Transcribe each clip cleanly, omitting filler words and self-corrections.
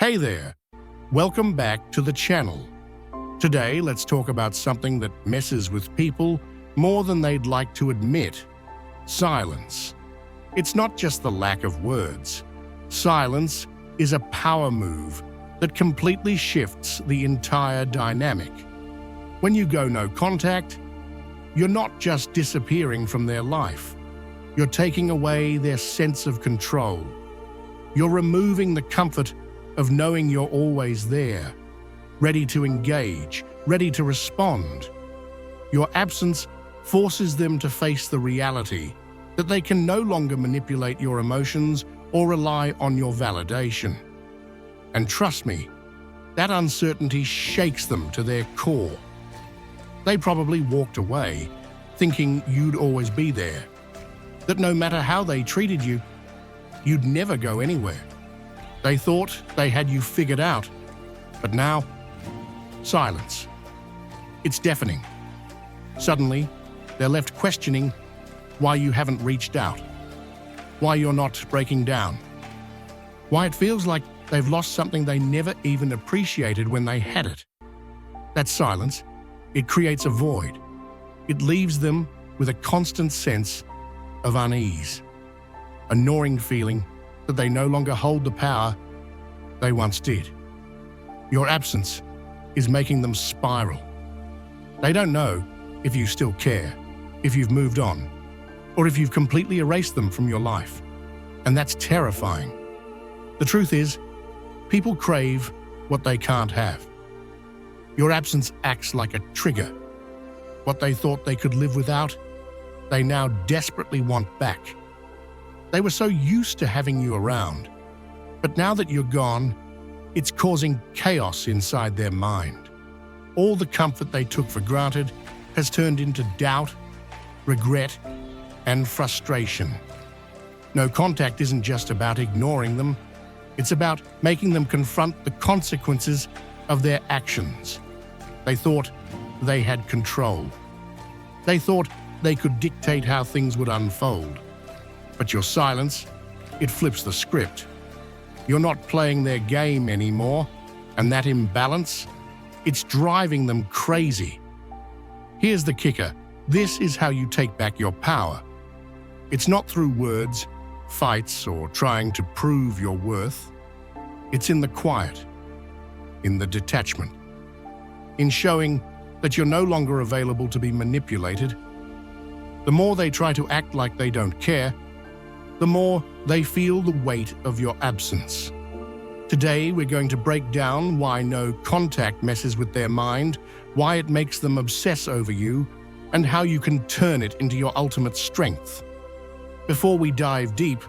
Hey there, welcome back to the channel. Today, let's talk about something that messes with people more than they'd like to admit: silence. It's not just the lack of words. Silence is a power move that completely shifts the entire dynamic. When you go no contact, you're not just disappearing from their life. You're taking away their sense of control. You're removing the comfort of knowing you're always there, ready to engage, ready to respond. Your absence forces them to face the reality that they can no longer manipulate your emotions or rely on your validation. And trust me, that uncertainty shakes them to their core. They probably walked away, thinking you'd always be there, that no matter how they treated you, you'd never go anywhere. They thought they had you figured out, but now, silence. It's deafening. Suddenly, they're left questioning why you haven't reached out, why you're not breaking down, why it feels like they've lost something they never even appreciated when they had it. That silence, it creates a void. It leaves them with a constant sense of unease, a gnawing feeling that they no longer hold the power they once did. Your absence is making them spiral. They don't know if you still care, if you've moved on, or if you've completely erased them from your life. And that's terrifying. The truth is, people crave what they can't have. Your absence acts like a trigger. What they thought they could live without, they now desperately want back. They were so used to having you around, but now that you're gone, it's causing chaos inside their mind. All the comfort they took for granted has turned into doubt, regret, and frustration. No contact isn't just about ignoring them, it's about making them confront the consequences of their actions. They thought they had control. They thought they could dictate how things would unfold. But your silence, it flips the script. You're not playing their game anymore, and that imbalance, it's driving them crazy. Here's the kicker. This is how you take back your power. It's not through words, fights, or trying to prove your worth. It's in the quiet, in the detachment, in showing that you're no longer available to be manipulated. The more they try to act like they don't care, the more they feel the weight of your absence. Today, we're going to break down why no contact messes with their mind, why it makes them obsess over you, and how you can turn it into your ultimate strength. Before we dive deep,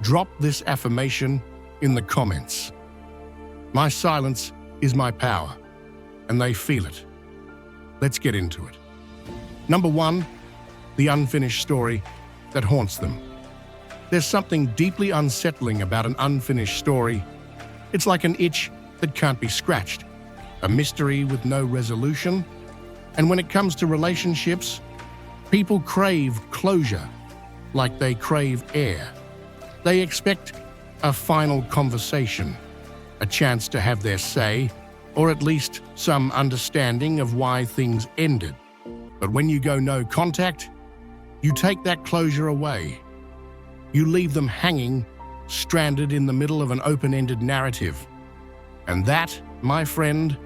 drop this affirmation in the comments. My silence is my power, and they feel it. Let's get into it. Number 1, the unfinished story that haunts them. There's something deeply unsettling about an unfinished story. It's like an itch that can't be scratched, a mystery with no resolution. And when it comes to relationships, people crave closure like they crave air. They expect a final conversation, a chance to have their say, or at least some understanding of why things ended. But when you go no contact, you take that closure away. You leave them hanging, stranded in the middle of an open-ended narrative. And that, my friend,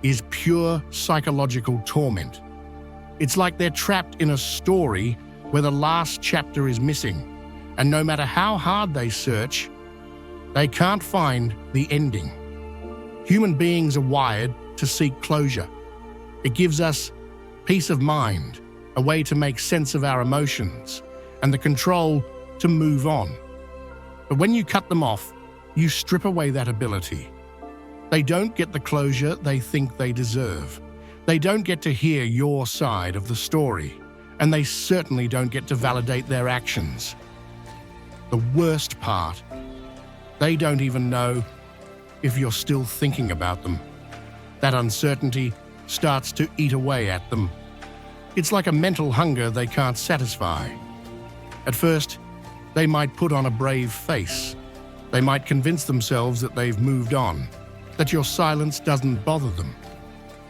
is pure psychological torment. It's like they're trapped in a story where the last chapter is missing, and no matter how hard they search, they can't find the ending. Human beings are wired to seek closure. It gives us peace of mind, a way to make sense of our emotions, and the control to move on. But when you cut them off, you strip away that ability. They don't get the closure they think they deserve. They don't get to hear your side of the story, and they certainly don't get to validate their actions. The worst part, they don't even know if you're still thinking about them. That uncertainty starts to eat away at them. It's like a mental hunger they can't satisfy. At first, they might put on a brave face, They might convince themselves that they've moved on, that your silence doesn't bother them.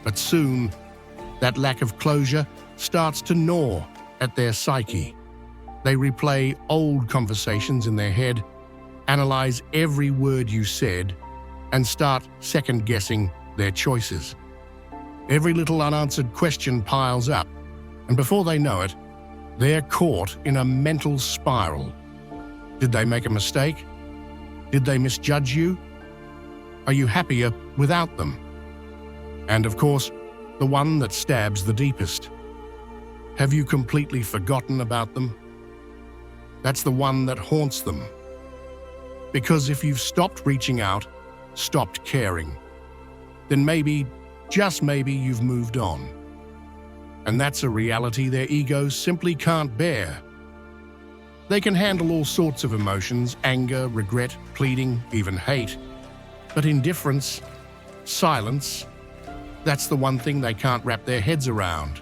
But soon, that lack of closure starts to gnaw at their psyche. They replay old conversations in their head, analyze every word you said, and start second-guessing their choices. Every little unanswered question piles up, and before they know it, they're caught in a mental spiral. Did they make a mistake? Did they misjudge you? Are you happier without them? And of course, the one that stabs the deepest. Have you completely forgotten about them? That's the one that haunts them. Because if you've stopped reaching out, stopped caring, then maybe, just maybe, you've moved on. And that's a reality their egos simply can't bear. They can handle all sorts of emotions, anger, regret, pleading, even hate. But indifference, silence, that's the one thing they can't wrap their heads around.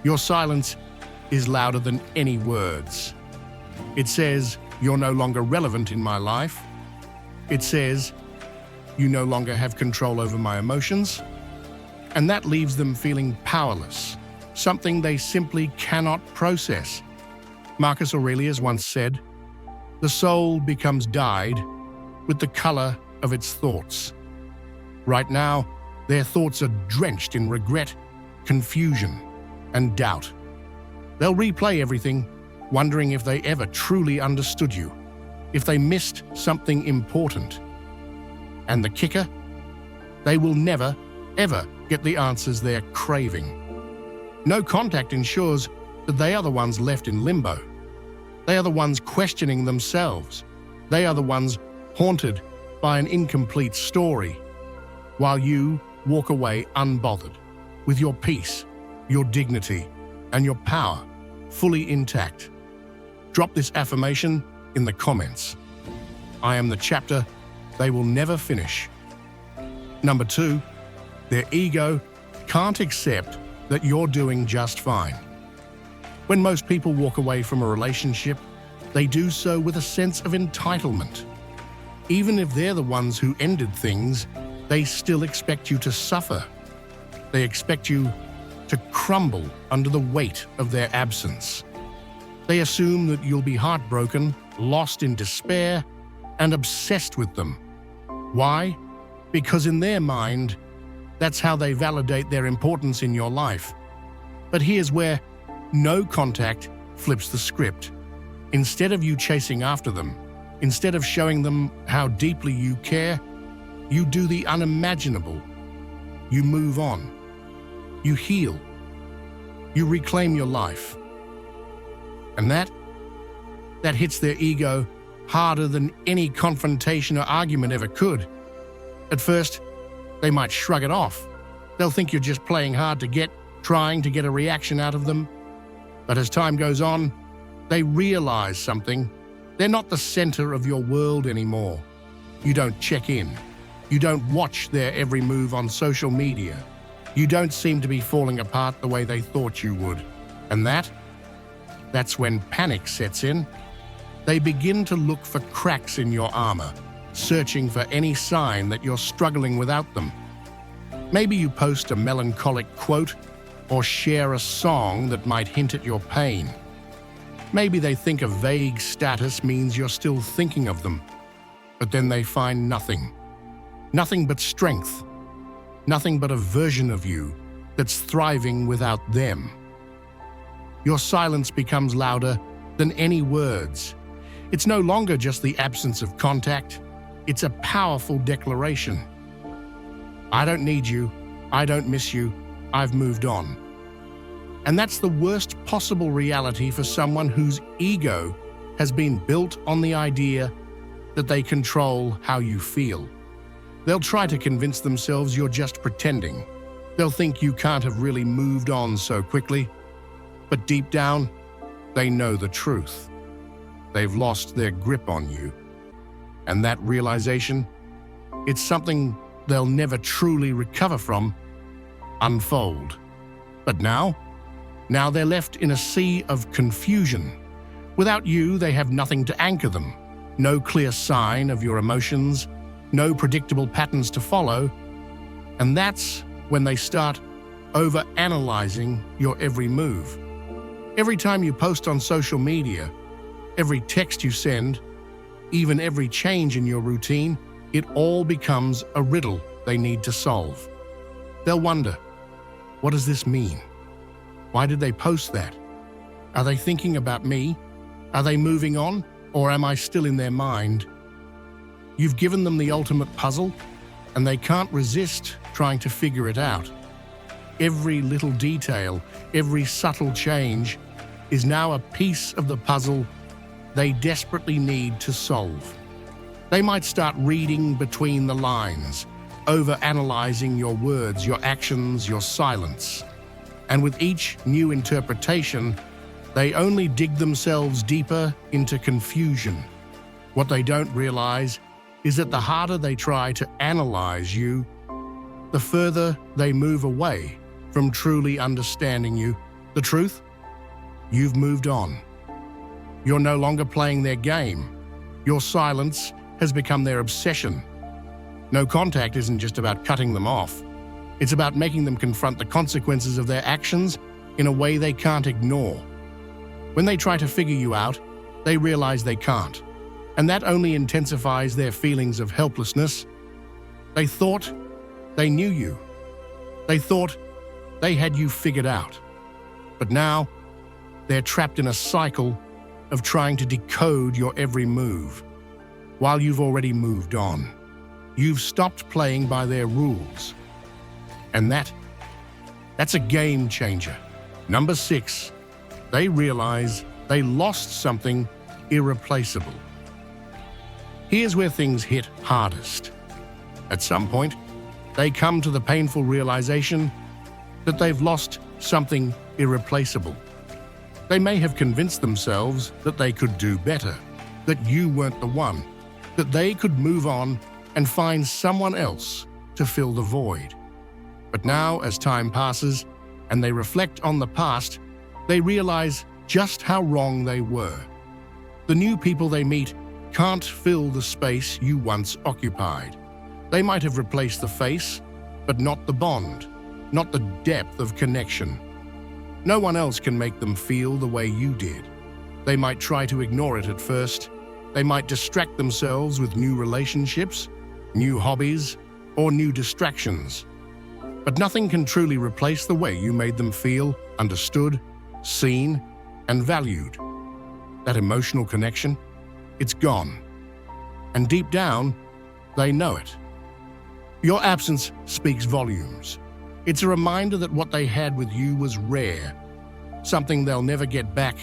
Your silence is louder than any words. It says, you're no longer relevant in my life. It says, you no longer have control over my emotions. And that leaves them feeling powerless, something they simply cannot process. Marcus Aurelius once said, the soul becomes dyed with the color of its thoughts. Right now, their thoughts are drenched in regret, confusion, and doubt. They'll replay everything, wondering if they ever truly understood you, if they missed something important. And the kicker? They will never, ever get the answers they're craving. No contact ensures that they are the ones left in limbo. They are the ones questioning themselves. They are the ones haunted by an incomplete story, while you walk away unbothered, with your peace, your dignity, and your power fully intact. Drop this affirmation in the comments. I am the chapter they will never finish. Number 2, their ego can't accept that you're doing just fine. When most people walk away from a relationship, they do so with a sense of entitlement. Even if they're the ones who ended things, they still expect you to suffer. They expect you to crumble under the weight of their absence. They assume that you'll be heartbroken, lost in despair, and obsessed with them. Why? Because in their mind, that's how they validate their importance in your life. But here's where no contact flips the script. Instead of you chasing after them, instead of showing them how deeply you care, you do the unimaginable. You move on. You heal. You reclaim your life. And that hits their ego harder than any confrontation or argument ever could. At first, they might shrug it off. They'll think you're just playing hard to get, trying to get a reaction out of them. But as time goes on, they realize something. They're not the center of your world anymore. You don't check in. You don't watch their every move on social media. You don't seem to be falling apart the way they thought you would. And that's when panic sets in. They begin to look for cracks in your armor, searching for any sign that you're struggling without them. Maybe you post a melancholic quote or share a song that might hint at your pain. Maybe they think a vague status means you're still thinking of them, but then they find nothing. Nothing but strength. Nothing but a version of you that's thriving without them. Your silence becomes louder than any words. It's no longer just the absence of contact. It's a powerful declaration. I don't need you. I don't miss you. I've moved on. And that's the worst possible reality for someone whose ego has been built on the idea that they control how you feel. They'll try to convince themselves you're just pretending. They'll think you can't have really moved on so quickly. But deep down, they know the truth. They've lost their grip on you. And that realization, it's something they'll never truly recover from, unfold. But now they're left in a sea of confusion. Without you, they have nothing to anchor them. no clear sign of your emotions, no predictable patterns to follow, and that's when they start over-analyzing your every move. Every time you post on social media, every text you send, even every change in your routine, it all becomes a riddle they need to solve. They'll wonder, what does this mean? Why did they post that? Are they thinking about me? Are they moving on? Or am I still in their mind? You've given them the ultimate puzzle, and they can't resist trying to figure it out. Every little detail, every subtle change is now a piece of the puzzle they desperately need to solve. They might start reading between the lines, over-analyzing your words, your actions, your silence. And with each new interpretation, they only dig themselves deeper into confusion. What they don't realize is that the harder they try to analyze you, the further they move away from truly understanding you. The truth? You've moved on. You're no longer playing their game. Your silence has become their obsession. No contact isn't just about cutting them off. It's about making them confront the consequences of their actions in a way they can't ignore. When they try to figure you out, they realize they can't. And that only intensifies their feelings of helplessness. They thought they knew you. They thought they had you figured out. But now, they're trapped in a cycle of trying to decode your every move, while you've already moved on. You've stopped playing by their rules. And that's a game changer. Number 6, they realize they lost something irreplaceable. Here's where things hit hardest. At some point, they come to the painful realization that they've lost something irreplaceable. They may have convinced themselves that they could do better, that you weren't the one, that they could move on and find someone else to fill the void. But now, as time passes and they reflect on the past, they realize just how wrong they were. The new people they meet can't fill the space you once occupied. They might have replaced the face, but not the bond, not the depth of connection. No one else can make them feel the way you did. They might try to ignore it at first. They might distract themselves with new relationships, new hobbies, or new distractions. But nothing can truly replace the way you made them feel understood, seen, and valued. That emotional connection, it's gone. And deep down, they know it. Your absence speaks volumes. It's a reminder that what they had with you was rare, something they'll never get back.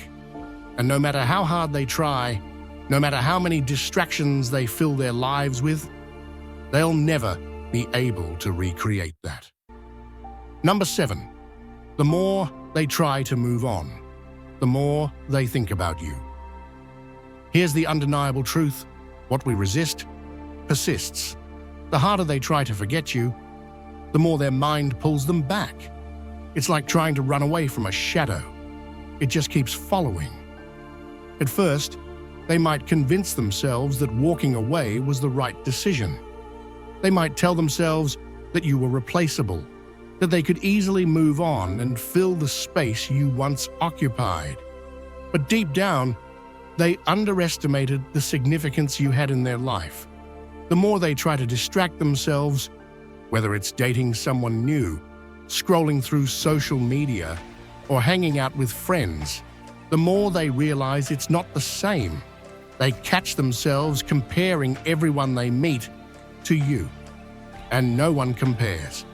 And no matter how hard they try, no matter how many distractions they fill their lives with, they'll never be able to recreate that. Number 7, the more they try to move on, the more they think about you. Here's the undeniable truth: what we resist persists. The harder they try to forget you, the more their mind pulls them back. It's like trying to run away from a shadow. It just keeps following. At first, they might convince themselves that walking away was the right decision. They might tell themselves that you were replaceable, that they could easily move on and fill the space you once occupied. But deep down, they underestimated the significance you had in their life. The more they try to distract themselves, whether it's dating someone new, scrolling through social media, or hanging out with friends, the more they realize it's not the same. They catch themselves comparing everyone they meet to you, and no one compares.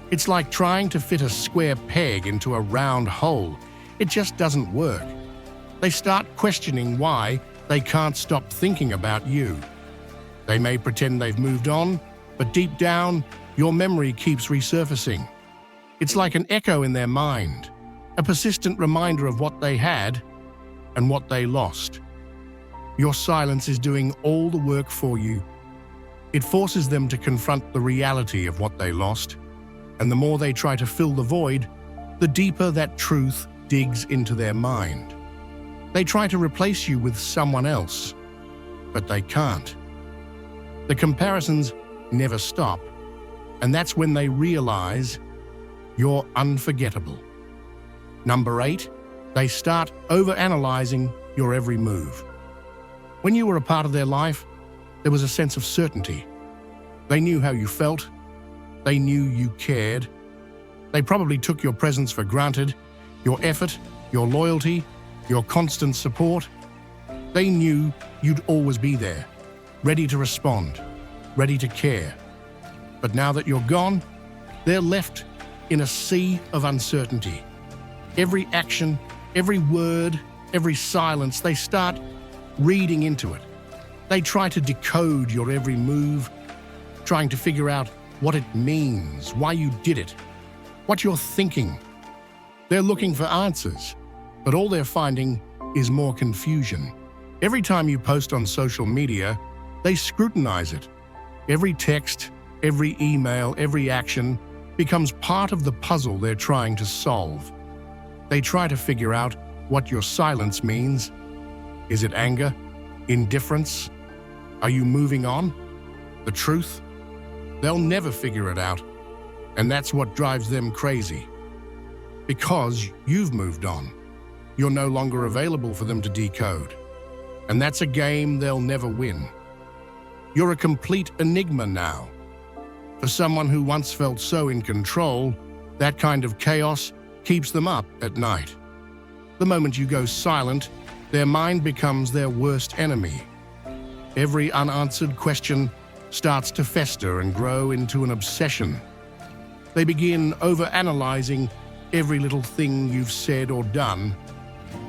It's like trying to fit a square peg into a round hole. It just doesn't work. They start questioning why they can't stop thinking about you. They may pretend they've moved on, but deep down, your memory keeps resurfacing. It's like an echo in their mind, a persistent reminder of what they had and what they lost. Your silence is doing all the work for you. It forces them to confront the reality of what they lost, and the more they try to fill the void, the deeper that truth digs into their mind. They try to replace you with someone else. but they can't. The comparisons never stop, and that's when they realize you're unforgettable. Number 8, they start overanalyzing your every move. When you were a part of their life, there was a sense of certainty. They knew how you felt. They knew you cared. They probably took your presence for granted, your effort, your loyalty, your constant support. They knew you'd always be there, ready to respond, ready to care. But now that you're gone, they're left in a sea of uncertainty. Every action, every word, every silence, they start reading into it. They try to decode your every move, trying to figure out what it means, why you did it, what you're thinking. They're looking for answers, but all they're finding is more confusion. Every time you post on social media, they scrutinize it. Every text, every email, every action becomes part of the puzzle they're trying to solve. They try to figure out what your silence means. Is it anger? Indifference? Are you moving on? The truth? They'll never figure it out, and that's what drives them crazy. Because you've moved on. You're no longer available for them to decode, and that's a game they'll never win. You're a complete enigma now. For someone who once felt so in control, that kind of chaos keeps them up at night. The moment you go silent, their mind becomes their worst enemy. Every unanswered question starts to fester and grow into an obsession. They begin overanalyzing every little thing you've said or done,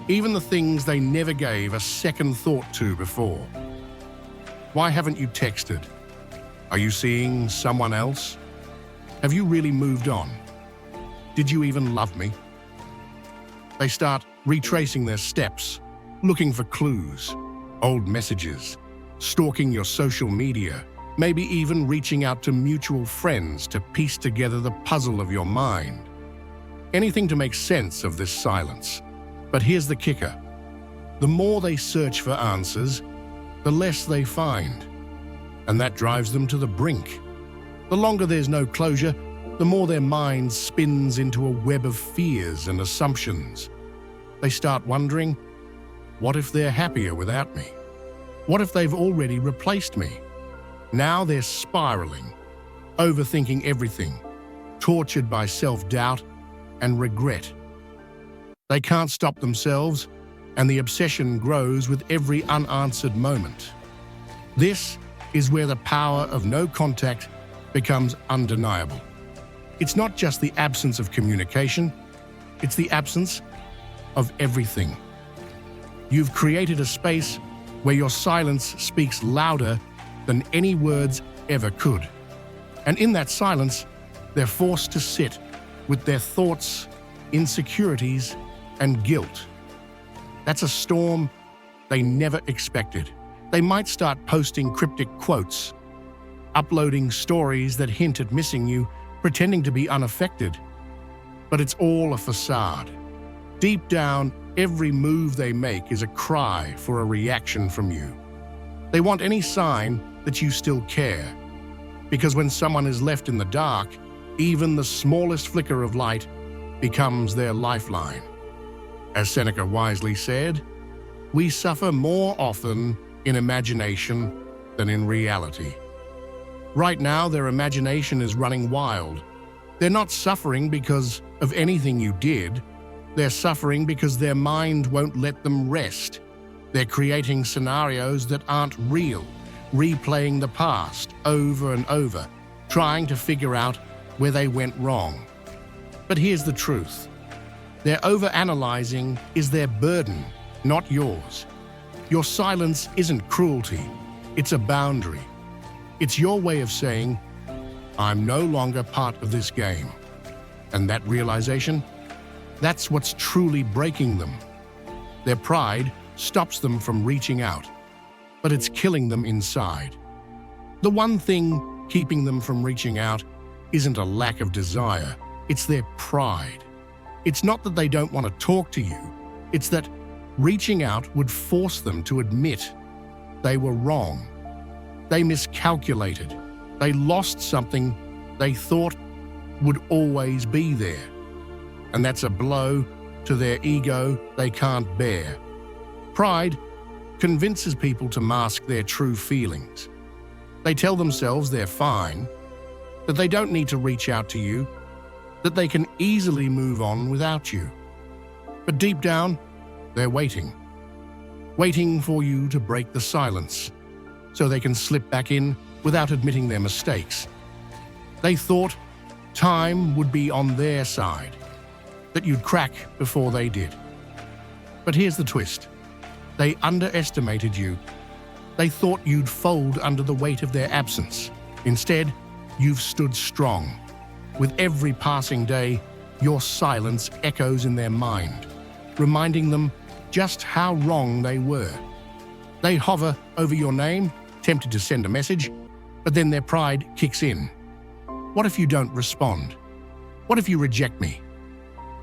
even the things they never gave a second thought to before. Why haven't you texted? Are you seeing someone else? Have you really moved on? Did you even love me? They start retracing their steps, looking for clues, old messages, stalking your social media, maybe even reaching out to mutual friends to piece together the puzzle of your mind. Anything to make sense of this silence. But here's the kicker. The more they search for answers, the less they find. And that drives them to the brink. The longer there's no closure, the more their mind spins into a web of fears and assumptions. They start wondering, what if they're happier without me? What if they've already replaced me? Now they're spiraling, overthinking everything, tortured by self-doubt and regret. They can't stop themselves, and the obsession grows with every unanswered moment. This is where the power of no contact becomes undeniable. It's not just the absence of communication, it's the absence of everything. You've created a space where your silence speaks louder than any words ever could. And in that silence, they're forced to sit with their thoughts, insecurities, and guilt. That's a storm they never expected. They might start posting cryptic quotes, uploading stories that hint at missing you, pretending to be unaffected. But it's all a facade. Deep down, every move they make is a cry for a reaction from you. They want any sign that you still care. Because when someone is left in the dark, even the smallest flicker of light becomes their lifeline. As Seneca wisely said, we suffer more often in imagination than in reality. Right now, their imagination is running wild. They're not suffering because of anything you did. They're suffering because their mind won't let them rest. They're creating scenarios that aren't real, replaying the past over and over, trying to figure out where they went wrong. But here's the truth. Their overanalyzing is their burden, not yours. Your silence isn't cruelty, it's a boundary. It's your way of saying, I'm no longer part of this game. And that realization, that's what's truly breaking them. Their pride stops them from reaching out, but it's killing them inside. The one thing keeping them from reaching out isn't a lack of desire, it's their pride. It's not that they don't want to talk to you, it's that reaching out would force them to admit they were wrong. They miscalculated. They lost something they thought would always be there. And that's a blow to their ego they can't bear. Pride convinces people to mask their true feelings. They tell themselves they're fine, that they don't need to reach out to you, that they can easily move on without you. But deep down, they're waiting for you to break the silence, so they can slip back in without admitting their mistakes. They thought time would be on their side, that you'd crack before they did. But here's the twist. They underestimated you. They thought you'd fold under the weight of their absence. Instead, you've stood strong. With every passing day, your silence echoes in their mind, reminding them just how wrong they were. They hover over your name, tempted to send a message, but then their pride kicks in. What if you don't respond? What if you reject me?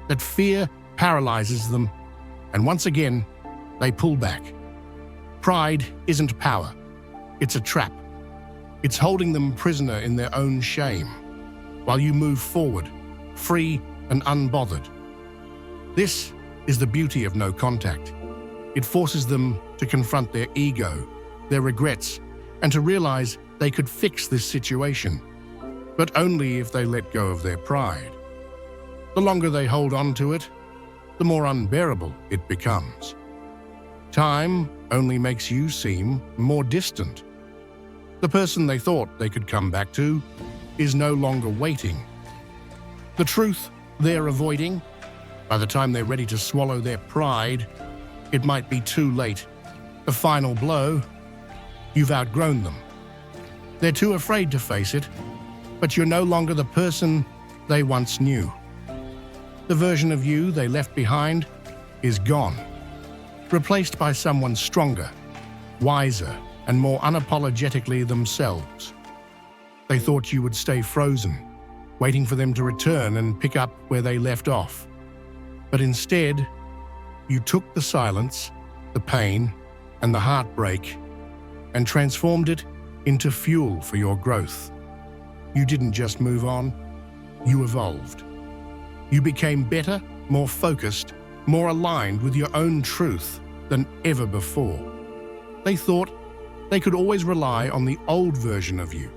That fear paralyzes them, and once again, they pull back. Pride isn't power. It's a trap. It's holding them prisoner in their own shame, while you move forward, free and unbothered. This is the beauty of no contact. It forces them to confront their ego, their regrets, and to realize they could fix this situation, but only if they let go of their pride. The longer they hold on to it, the more unbearable it becomes. Time only makes you seem more distant. The person they thought they could come back to is no longer waiting. The truth they're avoiding, by the time they're ready to swallow their pride, it might be too late. The final blow, you've outgrown them. They're too afraid to face it, but you're no longer the person they once knew. The version of you they left behind is gone, replaced by someone stronger, wiser, and more unapologetically themselves. They thought you would stay frozen, waiting for them to return and pick up where they left off. But instead, you took the silence, the pain, and the heartbreak, and transformed it into fuel for your growth. You didn't just move on, you evolved. You became better, more focused, more aligned with your own truth than ever before. They thought they could always rely on the old version of you,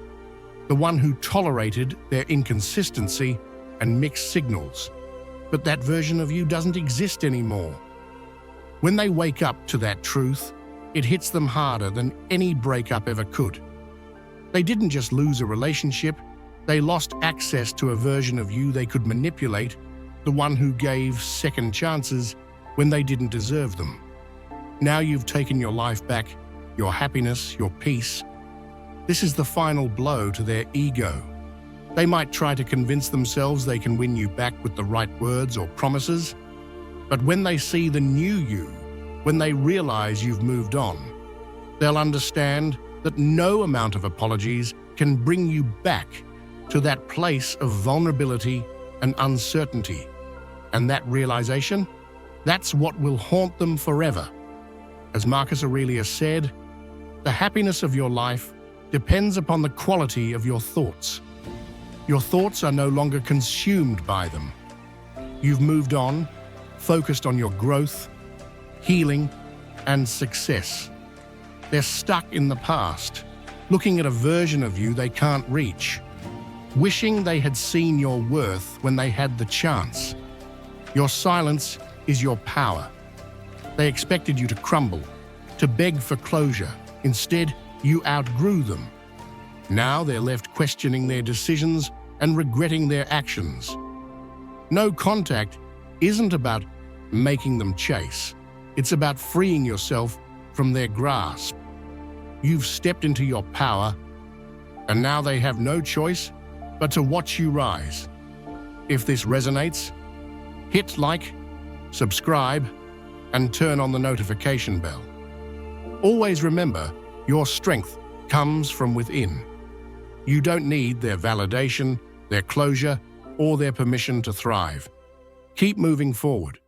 the one who tolerated their inconsistency and mixed signals. But that version of you doesn't exist anymore. When they wake up to that truth, it hits them harder than any breakup ever could. They didn't just lose a relationship, they lost access to a version of you they could manipulate, the one who gave second chances when they didn't deserve them. Now you've taken your life back, your happiness, your peace. This is the final blow to their ego. They might try to convince themselves they can win you back with the right words or promises, but when they see the new you, when they realize you've moved on, they'll understand that no amount of apologies can bring you back to that place of vulnerability and uncertainty. And that realization, that's what will haunt them forever. As Marcus Aurelius said, the happiness of your life depends upon the quality of your thoughts. Your thoughts are no longer consumed by them. You've moved on, focused on your growth, healing, and success. They're stuck in the past, looking at a version of you they can't reach, wishing they had seen your worth when they had the chance. Your silence is your power. They expected you to crumble, to beg for closure. Instead, you outgrew them. Now they're left questioning their decisions and regretting their actions. No contact isn't about making them chase. It's about freeing yourself from their grasp. You've stepped into your power, and now they have no choice but to watch you rise. If this resonates, hit like, subscribe, and turn on the notification bell. Always remember, your strength comes from within. You don't need their validation, their closure, or their permission to thrive. Keep moving forward.